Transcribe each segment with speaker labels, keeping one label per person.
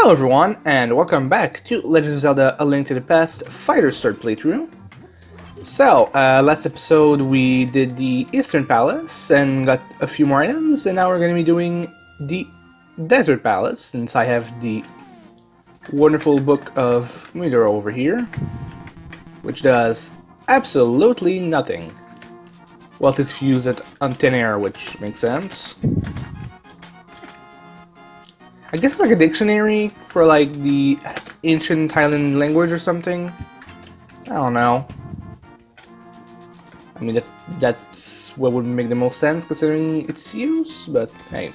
Speaker 1: Hello everyone, and welcome back to Legend of Zelda: A Link to the Past Fighter's third playthrough. So, last episode we did the Eastern Palace and got a few more items, and now we're going to be doing the Desert Palace, since I have the wonderful Book of Midora over here, which does absolutely nothing. Well, it is fused on thin air, which makes sense. I guess it's like a dictionary for like the ancient Thailand language or something. I don't know. I mean that's what would make the most sense considering its use, but hey.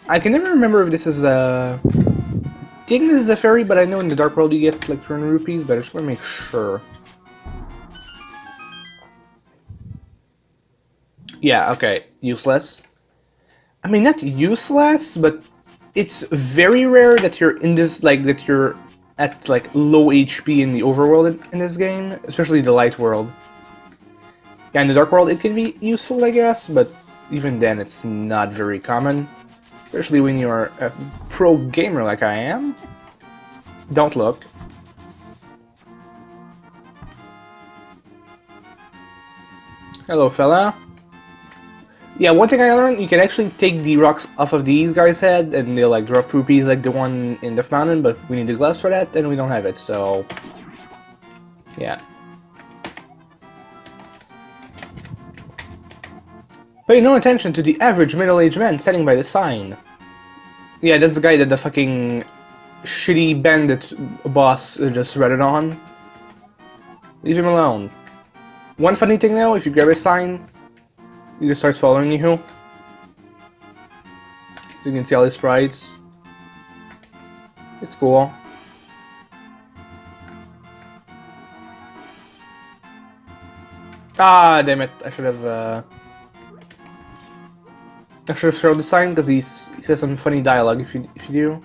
Speaker 1: I can never remember if this is a... I think this is a fairy, but I know in the Dark World you get like 200 rupees, but I just want to make sure. Yeah, okay, useless. I mean, not useless, but it's very rare that you're in this, like, that you're at, like, low HP in the overworld in this game, especially the light world. Yeah, in the dark world it can be useful, I guess, but even then it's not very common. Especially when you're a pro gamer like I am. Don't look. Hello, fella. Yeah, one thing I learned, you can actually take the rocks off of these guys' head and they'll like drop rupees like the one in the mountain, but we need the gloves for that and we don't have it, so... yeah. Pay no attention to the average middle-aged man standing by the sign. Yeah, that's the guy that the fucking shitty bandit boss just read it on. Leave him alone. One funny thing though, if you grab a sign, he just starts following you. As you can see all his sprites. It's cool. Ah, damn it! I should have thrown the sign because he says some funny dialogue. If you do.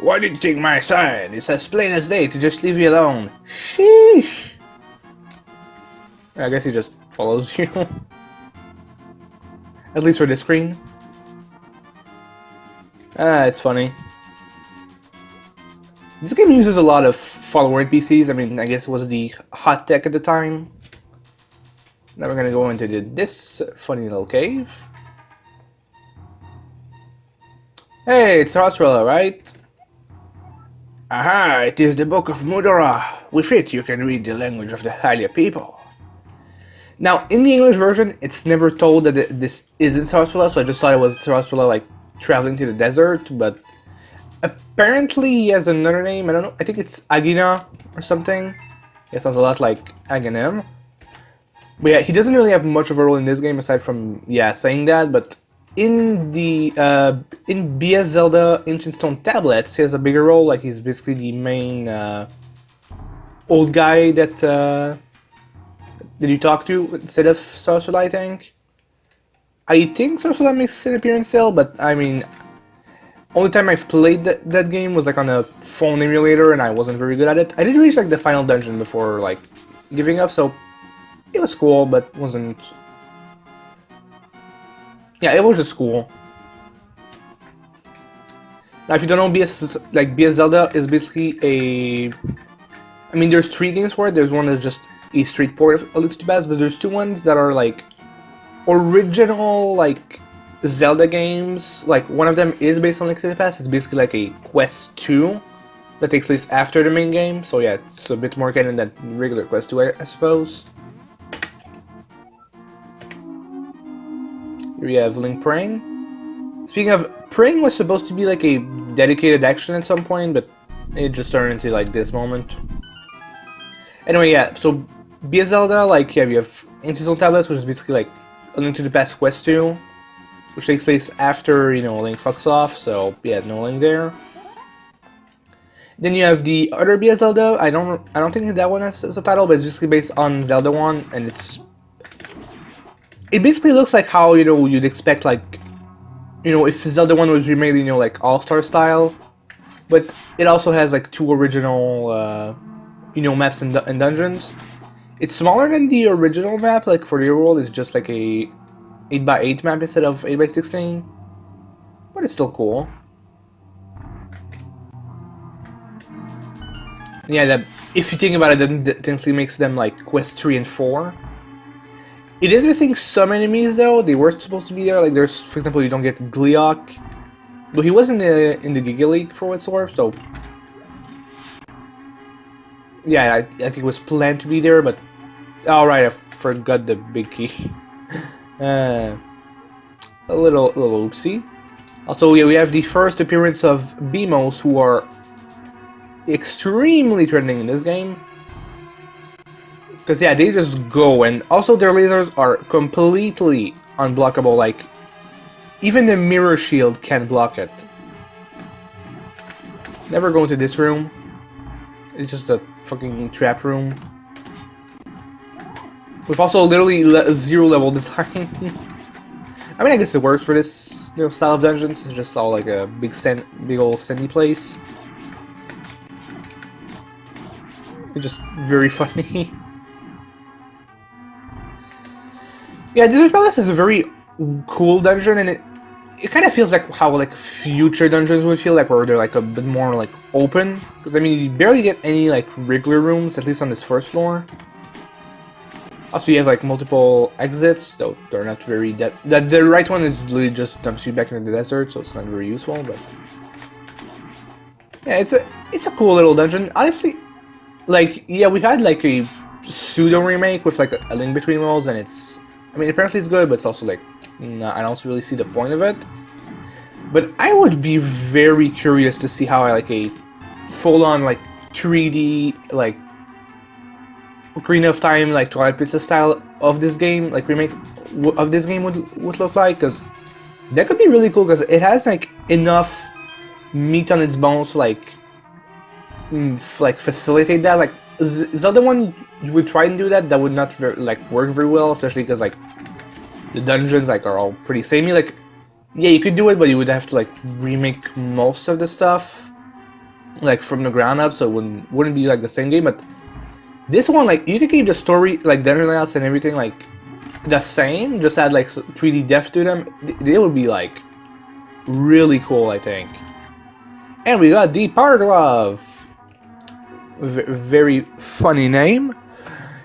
Speaker 1: Why did you take my sign? It's as plain as day to just leave you alone. Sheesh. I guess he just follows you. At least for this screen. Ah, it's funny. This game uses a lot of follower NPCs. I mean, I guess it was the hot tech at the time. Now we're gonna go into this funny little cave. Hey, it's Roswell, right? Aha, it is the Book of Midora. With it, you can read the language of the Hylia people. Now, in the English version, it's never told that this isn't Saraswala, so I just thought it was Saraswala, like, traveling to the desert, but apparently he has another name, I don't know, I think it's Agahnim or something. It sounds a lot like Agahnim. But yeah, he doesn't really have much of a role in this game, aside from, yeah, saying that, but in the, in BS Zelda Ancient Stone Tablets, he has a bigger role, like he's basically the main, old guy that you talk to instead of Saraswala, I think. I think Saraswala makes an appearance still, but I mean, only time I've played that game was like on a phone emulator and I wasn't very good at it. I did reach like the final dungeon before like giving up, so it was cool, but wasn't... yeah, it was just cool. Now, if you don't know, BS Zelda is basically a... I mean, there's 3 games for it. There's one that's just a straight port of A Link to the Past, but there's 2 ones that are like original like Zelda games. Like one of them is based on Link to the Past. It's basically like a Quest 2 that takes place after the main game. So yeah, it's a bit more canon than regular Quest 2, I suppose. Here we have Link praying. Speaking of, praying was supposed to be like a dedicated action at some point, but it just turned into like this moment. Anyway, yeah, so BS Zelda, like, yeah, you have Ancient Stone Tablets, which is basically like A Link to the Past Quest 2, which takes place after, you know, Link fucks off, so yeah, no Link there. Then you have the other BS Zelda. I don't think that one has a subtitle, but it's basically based on Zelda 1, and it basically looks like how, you know, you'd expect, like, you know, if Zelda 1 was remade, you know, like All-Star style, but it also has like 2 original, you know, maps and dungeons. It's smaller than the original map, like for the world, it's just like a 8x8 map instead of 8x16, but it's still cool. Yeah, that if you think about it, that technically makes them like Quest 3 and 4. It is missing some enemies though. They were supposed to be there. Like there's, for example, you don't get Gliok, but he was in the Giga League for what it's worth. So yeah, I think it was planned to be there, but all right, I forgot the big key. A little oopsie. Also, yeah, we have the first appearance of Beamos, who are extremely threatening in this game. Because, yeah, they just go, and also their lasers are completely unblockable, like, even the mirror shield can't block it. Never go into this room. It's just a fucking trap room. With also literally zero level design. I mean, I guess it works for this, you know, style of dungeons. It's just all like a big old sandy place. It's just very funny. Yeah, Desert Palace is a very cool dungeon, and it kind of feels like how like future dungeons would feel like, where they're like a bit more like open. Because I mean, you barely get any like regular rooms, at least on this first floor. Also, you have like multiple exits, though they're not very. The right one is literally just dumps you back into the desert, so it's not very useful. But yeah, it's a cool little dungeon. Honestly, like yeah, we had like a pseudo remake with like a Link Between Worlds, and it's. I mean, apparently it's good, but it's also like, I don't really see the point of it. But I would be very curious to see how like a full-on like 3D like Ocarina of Time like Twilight Princess style of this game, like remake of this game would look like, because that could be really cool, because it has like enough meat on its bones to like facilitate that. Like Zelda 1, you would try and do that, that would not work very well, especially because like the dungeons like are all pretty samey. Like yeah, you could do it, but you would have to like remake most of the stuff like from the ground up, so it wouldn't be like the same game. But this one, like, you could keep the story, like dungeon layouts and everything like the same, just add like 3D depth to them. They would be like really cool, I think. And we got the Power Glove. Very funny name.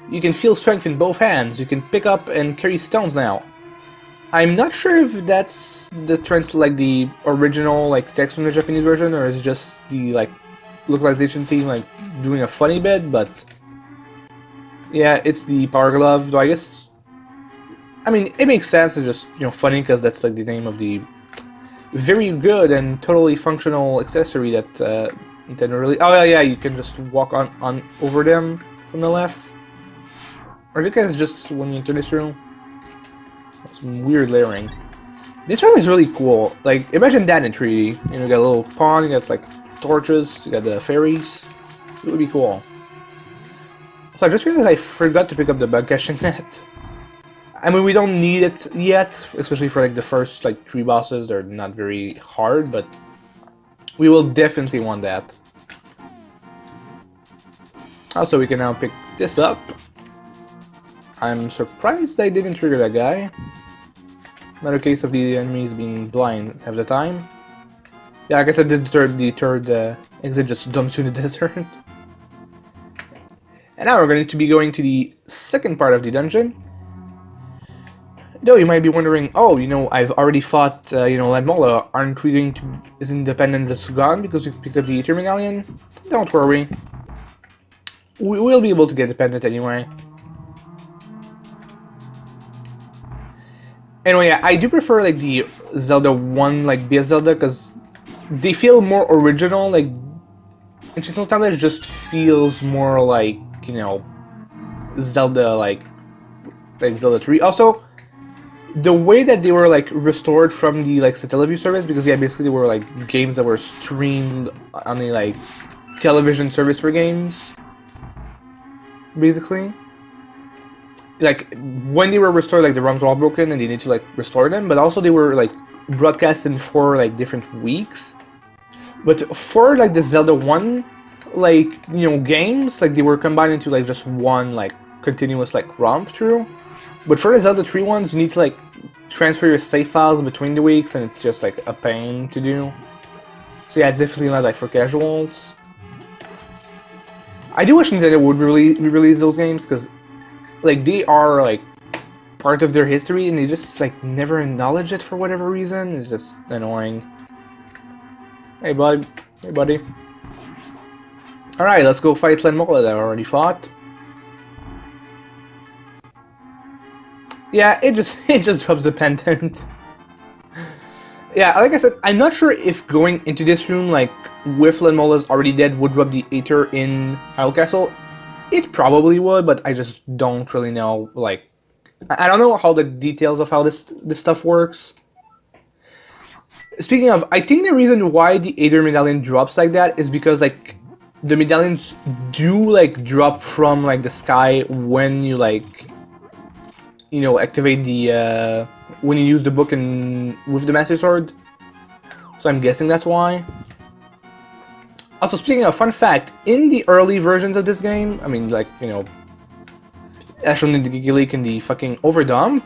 Speaker 1: You can feel strength in both hands. You can pick up and carry stones now. I'm not sure if that's the like the original like text from the Japanese version, or is just the like localization team like doing a funny bit, but yeah, it's the Power Glove. Though I guess, I mean, it makes sense. It's just, you know, funny because that's like the name of the very good and totally functional accessory that Nintendo really. Oh yeah, you can just walk on over them from the left. Or I guess just when you enter this room. Some weird layering. This room is really cool. Like, imagine that in 3D. You know, you got a little pond, you got like torches, you got the fairies. It would be cool. So I just realized I forgot to pick up the bug caching net. I mean, we don't need it yet, especially for like the first like 3 bosses. They're not very hard, but we will definitely want that. Also, we can now pick this up. I'm surprised I didn't trigger that guy. Another case of the enemies being blind half the time. Yeah, I guess I did the third exit just dumps you in the desert. And now we're going to be going to the second part of the dungeon. Though you might be wondering, oh, you know, I've already fought, you know, Landmola. Aren't we going to... Isn't the pendant just gone because we picked up the Ether medallion? Don't worry. We will be able to get the pendant anyway. Anyway, yeah, I do prefer like the Zelda 1, like BS Zelda, because they feel more original. Like, Ancient Style just feels more like, you know, Zelda, like Zelda 3. Also, the way that they were like restored from the like Satellaview service, because yeah, basically they were like games that were streamed on the like television service for games, basically. Like, when they were restored, like, the ROMs were all broken and they need to, like, restore them, but also they were, like, broadcast in 4, like, different weeks. But for, like, the Zelda 1, like, you know, games, like, they were combined into, like, just one, like, continuous, like, ROM through. But for the Zelda 3 ones, you need to, like, transfer your save files between the weeks, and it's just like a pain to do. So yeah, it's definitely not like for casuals. I do wish Nintendo would re-release those games, because like they are like part of their history, and they just like never acknowledge it for whatever reason. It's just annoying. Hey bud, hey buddy. All right, let's go fight Lenmola that I already fought. Yeah, it just drops the pendant. Yeah, like I said, I'm not sure if going into this room, like, with Lenmola's already dead, would drop the Aether in Hyrule Castle. It probably would, but I just don't really know, like... I don't know how the details of how this stuff works. Speaking of, I think the reason why the Aether medallion drops like that is because, like, the medallions do, like, drop from, like, the sky when you, like... You know, activate the, when you use the book with the Master Sword. So I'm guessing that's why. Also, speaking of fun fact, in the early versions of this game, I mean, like, you know, as shown in the Gigi Leak and the fucking Overdump,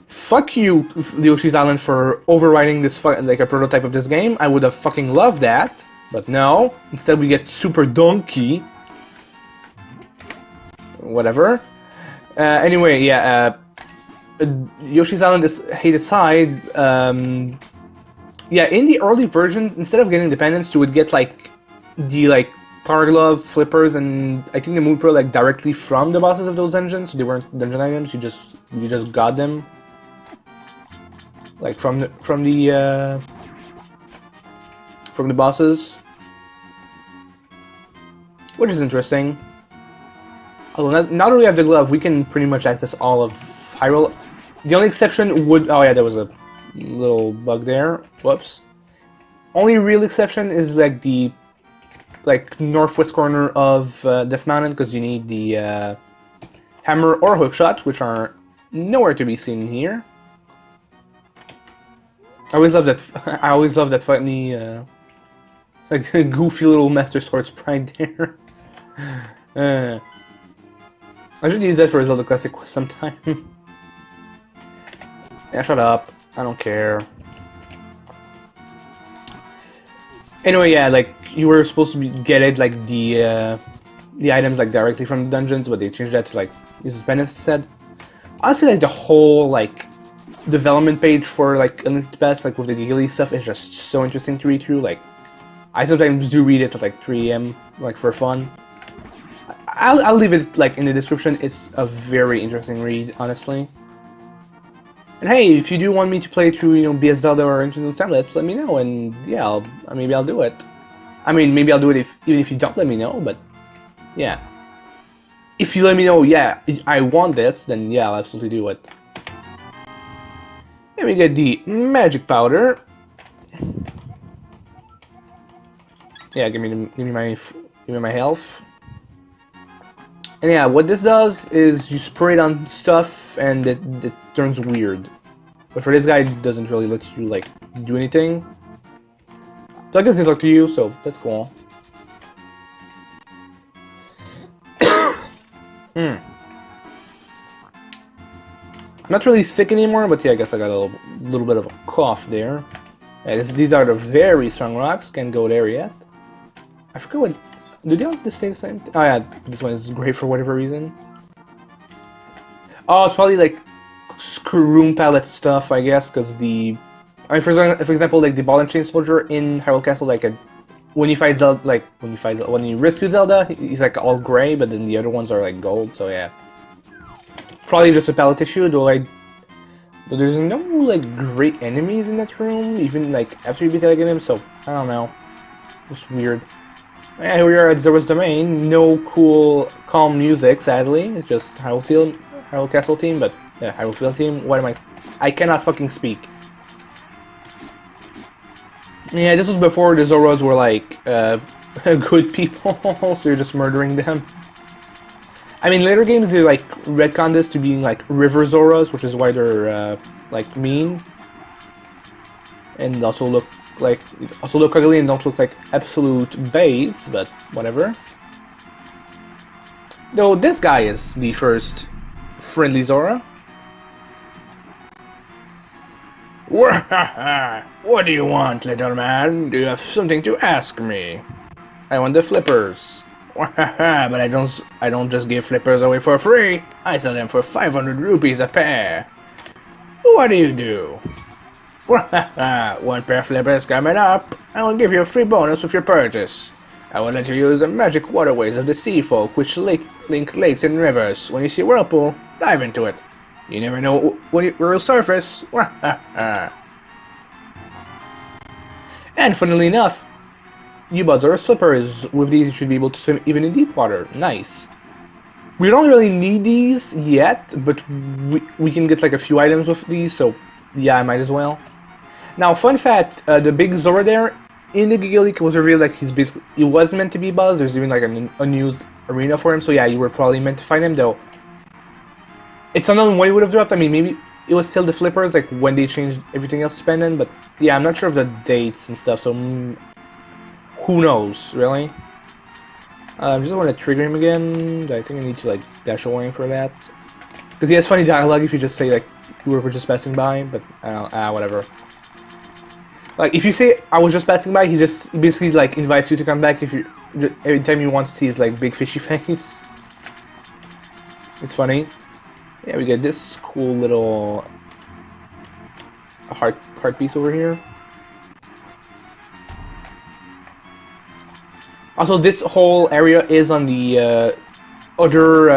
Speaker 1: fuck you, Yoshi's Island, for overwriting this, like, a prototype of this game. I would have fucking loved that, but no. Instead, we get Super Donkey. Whatever. Anyway, yeah, Yoshi's Island is hate aside, yeah, in the early versions, instead of getting the pendants, you would get, like, the, like, Power Glove, Flippers, and I think the Moon Pearl, like, directly from the bosses of those dungeons, so they weren't dungeon items, you just got them, like, from the bosses, which is interesting. Although now that we have the glove, we can pretty much access all of Hyrule. The only exception would... Oh yeah, there was a little bug there. Whoops. Only real exception is like the northwest corner of Death Mountain, because you need the hammer or hookshot, which are nowhere to be seen here. I always love that. I always love that funny, like goofy little Master Sword sprite there. I should use that for a Zelda Classic sometime. Yeah, shut up. I don't care. Anyway, yeah, like, you were supposed to get it, like, the items, like, directly from the dungeons, but they changed that to, like, use the pendants instead. Honestly, like, the whole, like, development page for, like, Unlimited Pass, like, with the Giggle stuff is just so interesting to read through. Like, I sometimes do read it at, like, 3 AM, like, for fun. I'll leave it, like, in the description. It's a very interesting read, honestly. And hey, if you do want me to play through, you know, BS Zelda or Ancient of Tablets, let me know, and yeah, maybe I'll do it. I mean, maybe I'll do it even if you don't let me know, but yeah. If you let me know, yeah, I want this, then yeah, I'll absolutely do it. Here we get the magic powder. Yeah, give me my health. And yeah, what this does is you spray it on stuff and it turns weird. But for this guy, it doesn't really let you, like, do anything. So I guess it's up to you, so that's cool. I'm not really sick anymore, but yeah, I guess I got a little bit of a cough there. Yeah, these are the very strong rocks, can't go there yet. I forgot what... Do they all stay the same? Oh yeah, this one is great for whatever reason. Oh, it's probably like room palette stuff, I guess, because the... I mean, for example, like the ball and chain soldier in Hyrule Castle, like when you fight Zelda, when you rescue Zelda, he's like all gray, but then the other ones are like gold. So yeah, probably just a palette issue. Though there's no like great enemies in that room, even like after you beat Agahnim. So I don't know, it's weird. Yeah, here we are at Zora's Domain. No cool, calm music, sadly. It's just Hyrule Castle team, but yeah, Hyrule Field team. What am I? I cannot fucking speak. Yeah, this was before the Zoras were like good people, so you're just murdering them. I mean, later games they like retcon this to being like river Zoras, which is why they're like mean, and also look ugly and don't look like absolute bays, but whatever. Though this guy is the first friendly Zora. What do you want, little man? Do you have something to ask me? I want the flippers. But I don't just give flippers away for free. I sell them for 500 rupees a pair. What do you do? One pair of flippers coming up. I will give you a free bonus with your purchase. I will let you use the magic waterways of the sea folk, which link lakes and rivers. When you see a whirlpool, dive into it. You never know when it will surface. And funnily enough, you buzzer flippers. With these, you should be able to swim even in deep water. Nice. We don't really need these yet, but we can get like a few items with these, so yeah, I might as well. Now, fun fact: the big Zora there in the Giga Leak was revealed like he was meant to be Buzz. There's even like an unused arena for him, so yeah, you were probably meant to find him though. It's unknown when he would have dropped. I mean, maybe it was still the flippers, like when they changed everything else to Pendant, but yeah, I'm not sure of the dates and stuff, so who knows, really? I just want to trigger him again. I think I need to like dash away for that. Because he has funny dialogue if you just say like you were just passing by, but whatever. Like if you say I was just passing by, he basically like invites you to come back if you every time you want to see his like big fishy face. It's funny. Yeah, we get this cool little heart piece over here. Also, this whole area is on the other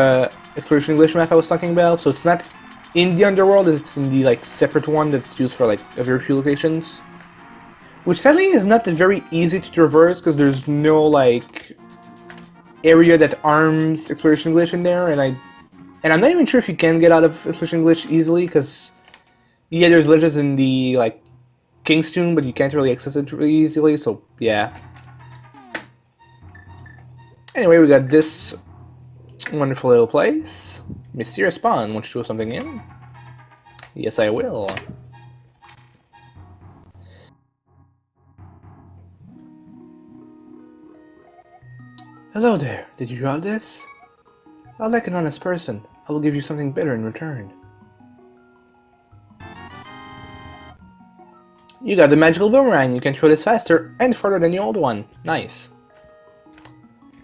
Speaker 1: exploration English map I was talking about, so it's not in the underworld, it's in the like separate one that's used for like a very few locations. Which sadly is not very easy to traverse because there's no like area that arms exploration English in there, and I'm not even sure if you can get out of exploration English easily because yeah, there's ledges in the like King's Tomb, but you can't really access it really easily, so yeah. Anyway, we got this wonderful little place. Mysterious Pond, want you to throw something in? Yes, I will. Hello there, did you drop this? I'll like an honest person. I will give you something better in return. You got the magical boomerang. You can throw this faster and further than the old one. Nice.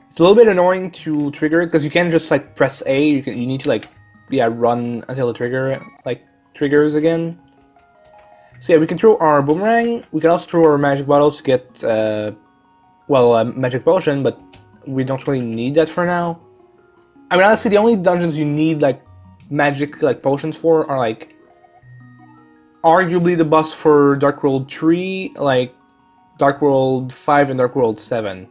Speaker 1: It's a little bit annoying to trigger it because you can't just like press A. You need to like run until the trigger like triggers again. So yeah, we can throw our boomerang. We can also throw our magic bottles to get magic potion, but we don't really need that for now. I mean, honestly, the only dungeons you need like magic like potions for are like arguably the boss for Dark World 3, like Dark World 5 and Dark World 7.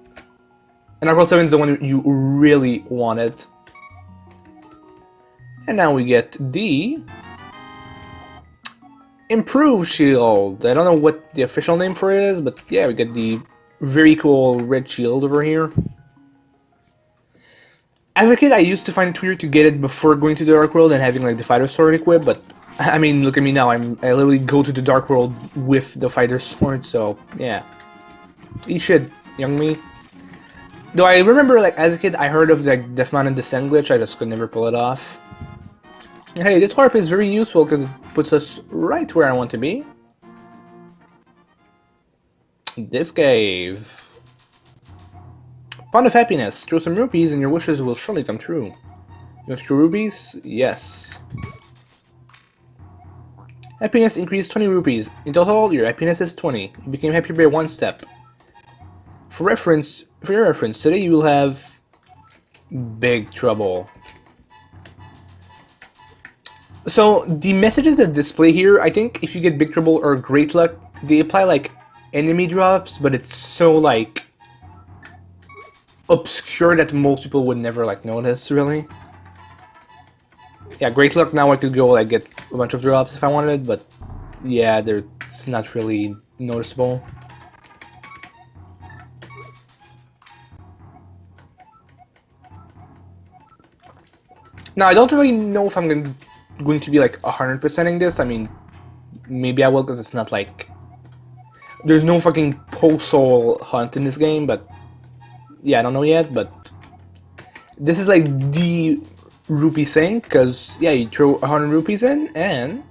Speaker 1: And Dark World 7 is the one you really wanted. And now we get the Improved Shield. I don't know what the official name for it is, but yeah, we get the very cool red shield over here. As a kid, I used to find it weird to get it before going to the Dark World and having like the fighter sword equipped, but I mean, look at me now. I literally go to the Dark World with the fighter sword, so yeah. Eat shit, young me. Though I remember, like, as a kid, I heard of like Death Mountain Descent glitch. I just could never pull it off. Hey, this harp is very useful because it puts us right where I want to be. This cave. Pond of Happiness. Throw some rupees and your wishes will surely come true. You want to throw rupees? Yes. Happiness increased 20 rupees. In total, your happiness is 20. You became happier by 1 step. For your reference, today you will have big trouble. So the messages that display here, I think if you get big trouble or great luck, they apply like enemy drops, but it's so like obscure that most people would never like notice, really. Yeah, great luck. Now I could go like get a bunch of drops if I wanted, but yeah, it's not really noticeable. Now I don't really know if I'm going to be like 100%ing this. I mean, maybe I will because it's not like there's no fucking post-soul hunt in this game, but yeah, I don't know yet. But this is like the rupee sink because yeah, you throw 100 rupees in and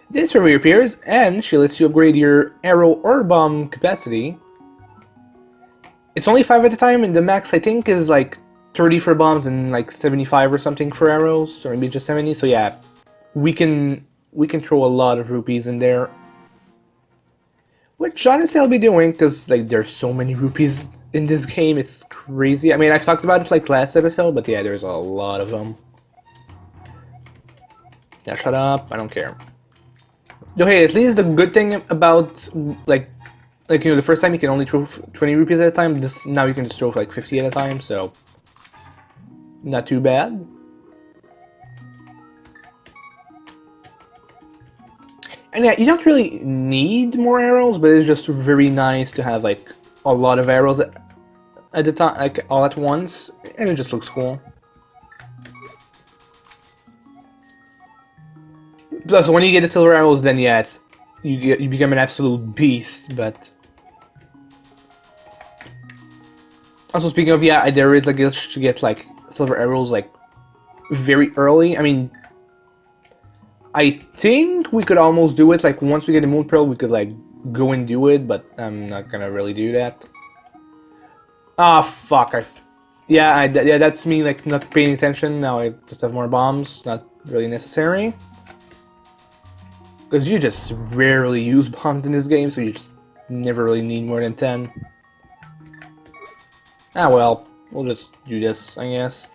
Speaker 1: This reappears, and she lets you upgrade your arrow or bomb capacity. It's only 5 at a time, and the max I think is like 30 for bombs and like 75 or something for arrows, or maybe just 70. So yeah, we can throw a lot of rupees in there, which honestly I'll be doing because like there's so many rupees in this game. It's crazy. I mean, I've talked about it like last episode, but yeah, there's a lot of them. Yeah, shut up. I don't care. No, hey, at least the good thing about like you know, the first time you can only throw 20 rupees at a time. This now you can just throw like 50 at a time, so not too bad. And yeah, you don't really need more arrows, but it's just very nice to have like a lot of arrows at the time, like all at once, and it just looks cool. Plus, when you get the silver arrows, then yeah, you become an absolute beast. But also speaking of, yeah, there is a glitch to get like silver arrows like very early. I mean, I think we could almost do it. Like once we get the moon pearl, we could like go and do it, but I'm not gonna really do that. Ah, fuck! Yeah, that's me like not paying attention. Now I just have more bombs. Not really necessary. Because you just rarely use bombs in this game, so you just never really need more than 10. Ah well, we'll just do this, I guess.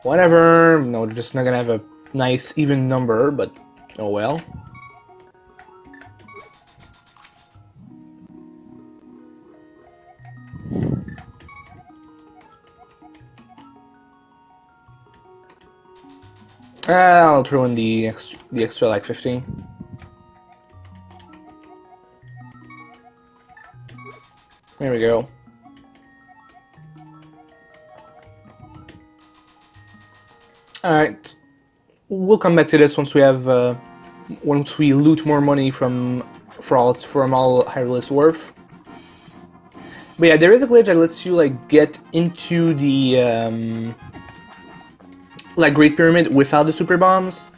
Speaker 1: Whatever, no, we're just not gonna have a nice even number, but oh well. I'll throw in the extra like 50. There we go. Alright. We'll come back to this once we have once we loot more money from all Hyrule's worth. But yeah, there is a glitch that lets you like get into the like Great Pyramid without the super bombs.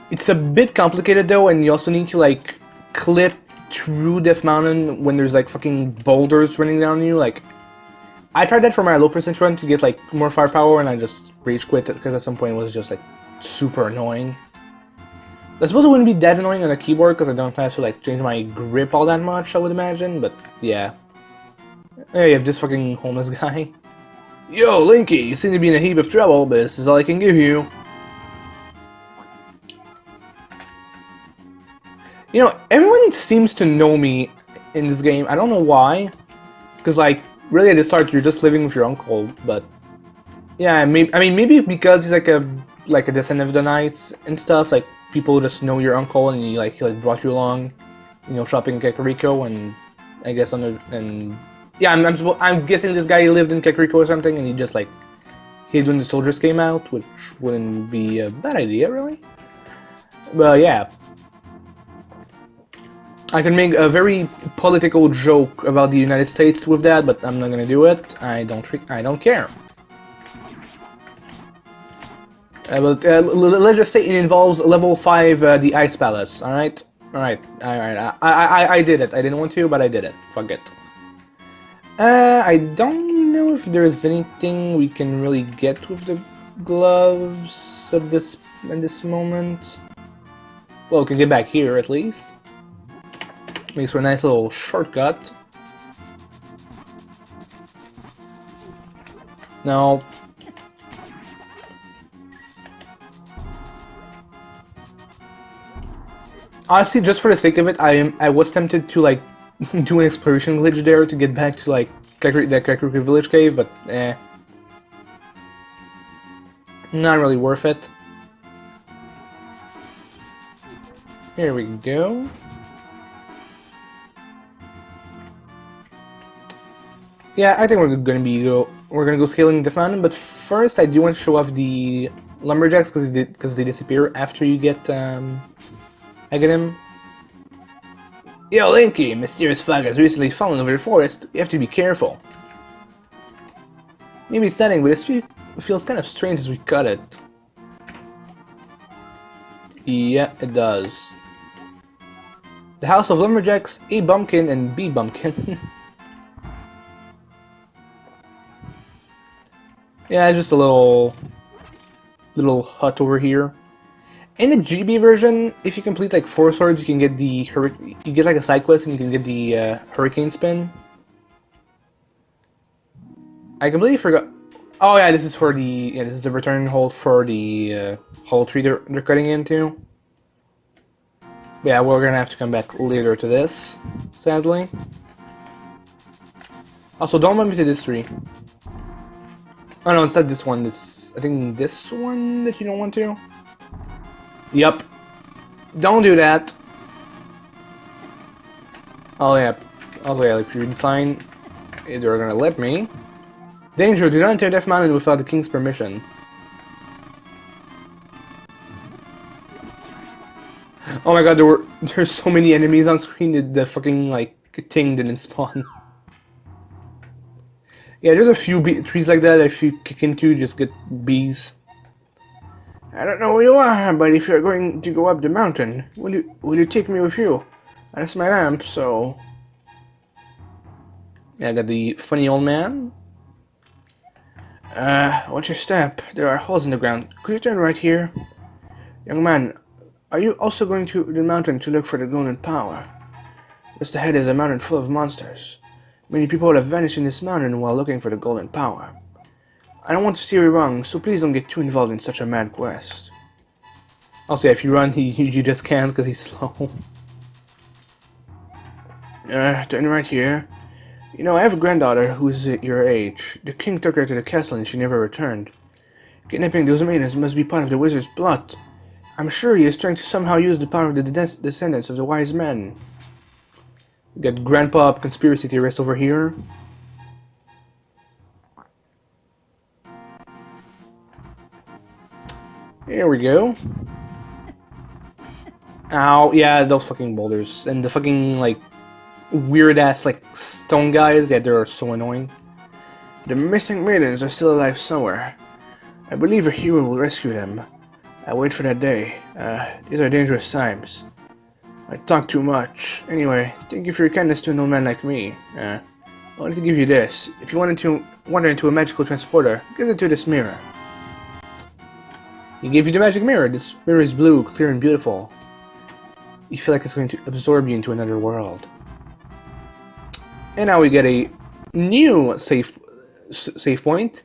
Speaker 1: It's a bit complicated though, and you also need to like clip through Death Mountain when there's like fucking boulders running down you. Like, I tried that for my low percent run to get like more firepower, and I just rage quit because at some point it was just like super annoying. I suppose it wouldn't be that annoying on a keyboard because I don't have to like change my grip all that much, I would imagine, but yeah. Hey, you have this fucking homeless guy. Yo, Linky, you seem to be in a heap of trouble, but this is all I can give you. You know, everyone seems to know me in this game. I don't know why. Because, like, really at the start, you're just living with your uncle, but... Yeah, I mean, maybe because he's like a descendant of the knights and stuff, like, people just know your uncle and he like brought you along, you know, shopping in Kakariko, and I guess yeah, I'm guessing this guy lived in Kakariko or something, and he just like hid when the soldiers came out, which wouldn't be a bad idea, really. But yeah, I can make a very political joke about the United States with that, but I'm not gonna do it. I don't care. But let's just say it involves level 5, the Ice Palace. All right. I did it. I didn't want to, but I did it. Fuck it. I don't know if there's anything we can really get with the gloves at this moment. Well, we can get back here at least. Makes for a nice little shortcut. No. Honestly, just for the sake of it, I was tempted to like do an exploration glitch there to get back to like the Kakariko village cave, but not really worth it. Here we go. Yeah, I think we're gonna go scaling Death Mountain, but first I do want to show off the lumberjacks because they disappear after you get Agahnim. Yo, Linky, mysterious fog has recently fallen over the forest. You have to be careful. Maybe it's stunning, but this tree feels kind of strange as we cut it. Yeah, it does. The House of Lumberjacks, A Bumpkin, and B Bumpkin. Yeah, it's just a little hut over here. In the GB version, if you complete like 4 swords, you can get the you get like a side quest, and you can get the hurricane spin. I completely forgot. Oh yeah, this is for the this is the return hold for the whole tree they're cutting into. Yeah, we're gonna have to come back later to this, sadly. Also, don't run me to this tree. Oh no, it's not this one. It's I think this one that you don't want to. Yup. Don't do that. Oh yeah. Also yeah, if you read the sign, they're gonna let me. Danger! Do not enter Death Mountain without the king's permission. Oh my god, there's so many enemies on screen that the fucking like thing didn't spawn. Yeah, there's a few trees like that. If you kick into, you just get bees. I don't know who you are, but if you're going to go up the mountain, will you take me with you? That's my lamp, so. Yeah, I got the funny old man. Watch your step. There are holes in the ground. Could you turn right here? Young man, are you also going to the mountain to look for the golden power? Just ahead is a mountain full of monsters. Many people have vanished in this mountain while looking for the golden power. I don't want to steer you wrong, so please don't get too involved in such a mad quest. Also, if you run, you just can't because he's slow. Turn right here. You know, I have a granddaughter who's your age. The king took her to the castle and she never returned. Kidnapping those maidens must be part of the wizard's plot. I'm sure he is trying to somehow use the power of the descendants of the wise men. We got Grandpa conspiracy theorist over here. Here we go. Ow, yeah, those fucking boulders. And the fucking, like, weird-ass, like, stone guys. Yeah, they're so annoying. The missing maidens are still alive somewhere. I believe a hero will rescue them. I wait for that day. These are dangerous times. I talk too much. Anyway, thank you for your kindness to an old man like me. I wanted to give you this. If you wanted to wander into a magical transporter, give it to this mirror. He gave you the magic mirror. This mirror is blue, clear and beautiful. You feel like it's going to absorb you into another world. And now we get a new save point.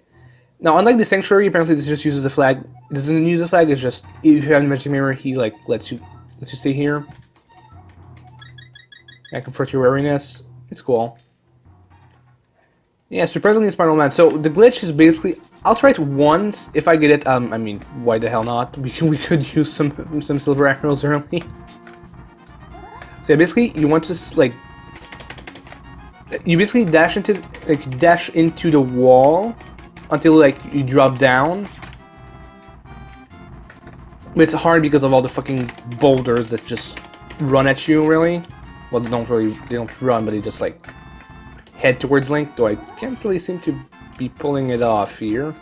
Speaker 1: Now, unlike the sanctuary, apparently this just uses the flag. It doesn't use the flag. It's just if you have the magic mirror, he like lets you stay here. I convert your wariness. It's cool. Yeah, surprisingly smart old man. So the glitch is basically, I'll try it once. If I get it, I mean, why the hell not? We could use some silver arrows early. So yeah, basically, you want to like, you basically dash into the wall until like you drop down. But it's hard because of all the fucking boulders that just run at you. Really, well, they don't run, but they just like head towards Link. Though I can't really seem to be pulling it off here.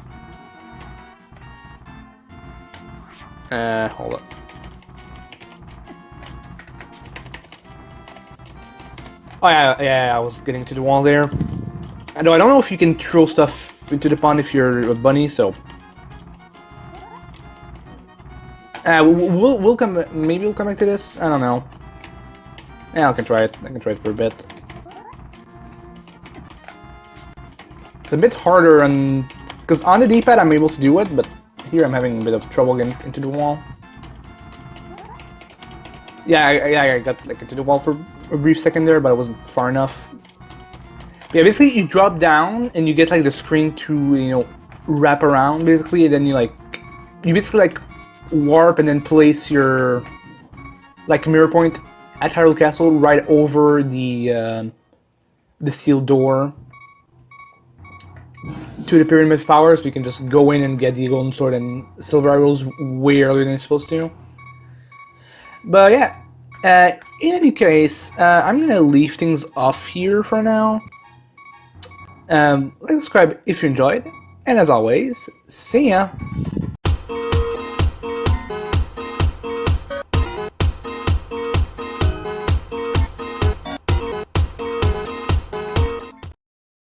Speaker 1: Hold up. Oh yeah, I was getting to the wall there. I don't know if you can throw stuff into the pond if you're a bunny, so. We'll come. Maybe we'll come back to this. I don't know. Yeah, I can try it. I can try it for a bit. It's a bit harder on, because on the D-pad I'm able to do it, but here I'm having a bit of trouble getting into the wall. Yeah, I got like into the wall for a brief second there, but I wasn't far enough. Yeah, basically you drop down and you get like the screen to, you know, wrap around basically, and then you basically like warp and then place your like mirror point at Hyrule Castle right over the sealed door to the Pyramid of Power, so you can just go in and get the golden sword and silver arrows way earlier than you're supposed to. But yeah, in any case, I'm gonna leave things off here for now. Like, subscribe if you enjoyed, and as always, see ya!